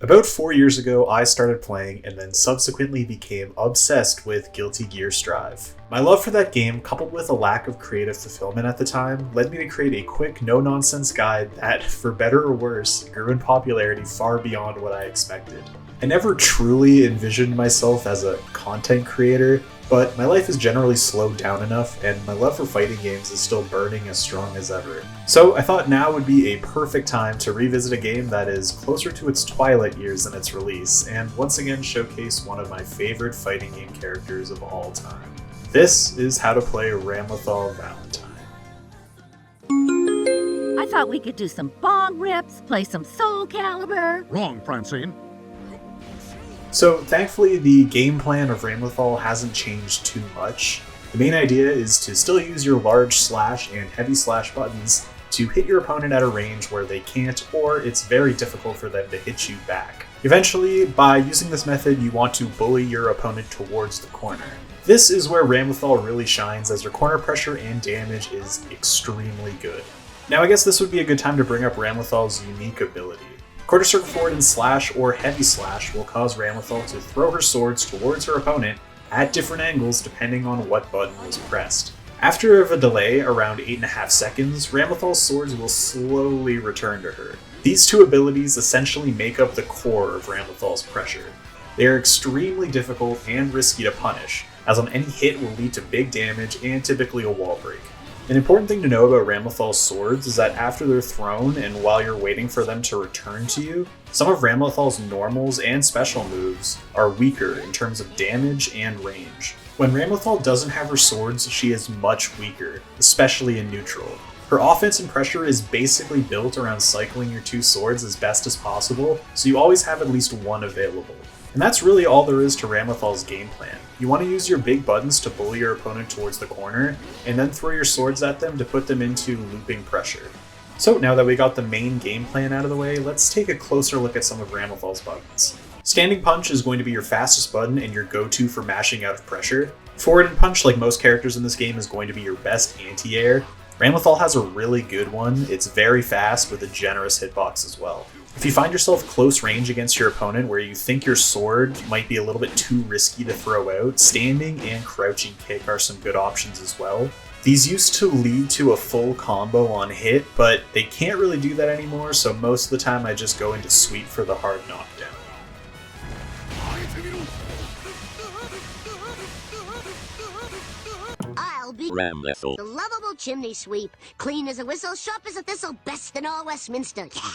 About 4 years ago, I started playing and then subsequently became obsessed with Guilty Gear Strive. My love for that game, coupled with a lack of creative fulfillment at the time, led me to create a quick, no-nonsense guide that, for better or worse, grew in popularity far beyond what I expected. I never truly envisioned myself as a content creator, but my life has generally slowed down enough, and my love for fighting games is still burning as strong as ever. So I thought now would be a perfect time to revisit a game that is closer to its twilight years than its release, and once again showcase one of my favorite fighting game characters of all time. This is how to play Ramlethal Valentine. I thought we could do some bong rips, play some Soul Calibur. Wrong, Francine. So thankfully the game plan of Ramlethal hasn't changed too much. The main idea is to still use your large slash and heavy slash buttons to hit your opponent at a range where they can't, or it's very difficult for them to hit you back. Eventually, by using this method, you want to bully your opponent towards the corner. This is where Ramlethal really shines, as your corner pressure and damage is extremely good. Now I guess this would be a good time to bring up Ramlethal's unique ability. Quarter circle forward and slash or heavy slash will cause Ramlethal to throw her swords towards her opponent at different angles depending on what button was pressed. After a delay around 8.5 seconds, Ramlethal's swords will slowly return to her. These two abilities essentially make up the core of Ramlethal's pressure. They are extremely difficult and risky to punish, as on any hit will lead to big damage and typically a wall break. An important thing to know about Ramlethal's swords is that after they're thrown and while you're waiting for them to return to you, some of Ramlethal's normals and special moves are weaker in terms of damage and range. When Ramlethal doesn't have her swords, she is much weaker, especially in neutral. Her offense and pressure is basically built around cycling your two swords as best as possible, so you always have at least one available. And that's really all there is to Ramlethal's game plan. You want to use your big buttons to bully your opponent towards the corner, and then throw your swords at them to put them into looping pressure. So now that we got the main game plan out of the way, let's take a closer look at some of Ramlethal's buttons. Standing punch is going to be your fastest button and your go-to for mashing out of pressure. Forward and punch, like most characters in this game, is going to be your best anti-air. Ramlethal has a really good one. It's very fast with a generous hitbox as well. If you find yourself close range against your opponent where you think your sword might be a little bit too risky to throw out, standing and crouching kick are some good options as well. These used to lead to a full combo on hit, but they can't really do that anymore, so most of the time I just go into sweep for the hard knockdown. I'll be Ramlethal. the lovable chimney sweep, clean as a whistle, sharp as a thistle, best in all Westminster. Yeah.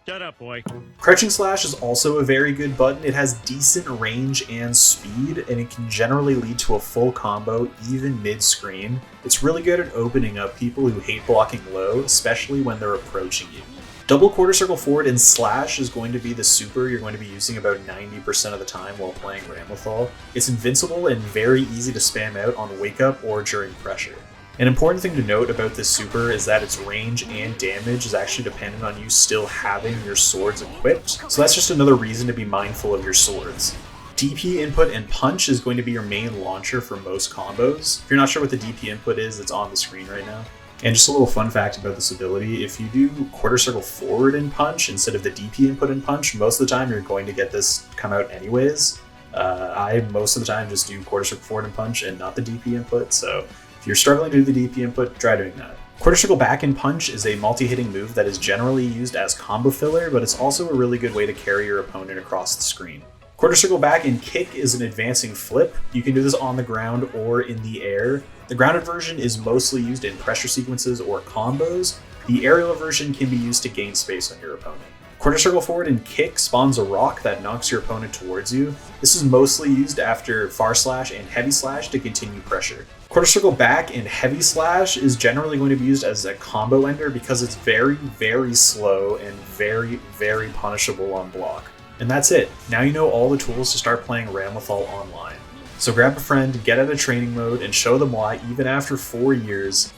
Shut up, boy. Crouching slash is also a very good button. It has decent range and speed, and it can generally lead to a full combo even mid-screen. It's really good at opening up people who hate blocking low, especially when they're approaching you. Double quarter circle forward and slash is going to be the super you're going to be using about 90% of the time while playing Ramlethal. It's invincible and very easy to spam out on wake up or during pressure. An important thing to note about this super is that its range and damage is actually dependent on you still having your swords equipped, so that's just another reason to be mindful of your swords. DP input and punch is going to be your main launcher for most combos. If you're not sure what the DP input is, it's on the screen right now. And just a little fun fact about this ability, if you do quarter circle forward and punch instead of the DP input and punch, most of the time you're going to get this come out anyways. I most of the time just do quarter circle forward and punch and not the DP input, so if you're struggling to do the DP input, try doing that. Quarter circle back and punch is a multi-hitting move that is generally used as combo filler, but it's also a really good way to carry your opponent across the screen. Quarter circle back and kick is an advancing flip. You can do this on the ground or in the air. The grounded version is mostly used in pressure sequences or combos. The aerial version can be used to gain space on your opponent. Quarter circle forward and kick spawns a rock that knocks your opponent towards you. This is mostly used after far slash and heavy slash to continue pressure. Quarter circle back and heavy slash is generally going to be used as a combo ender because it's very, very slow and very, very punishable on block. And that's it. Now you know all the tools to start playing Ramlethal online. So grab a friend, get out of training mode, and show them why, even after 4 years,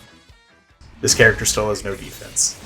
this character still has no defense.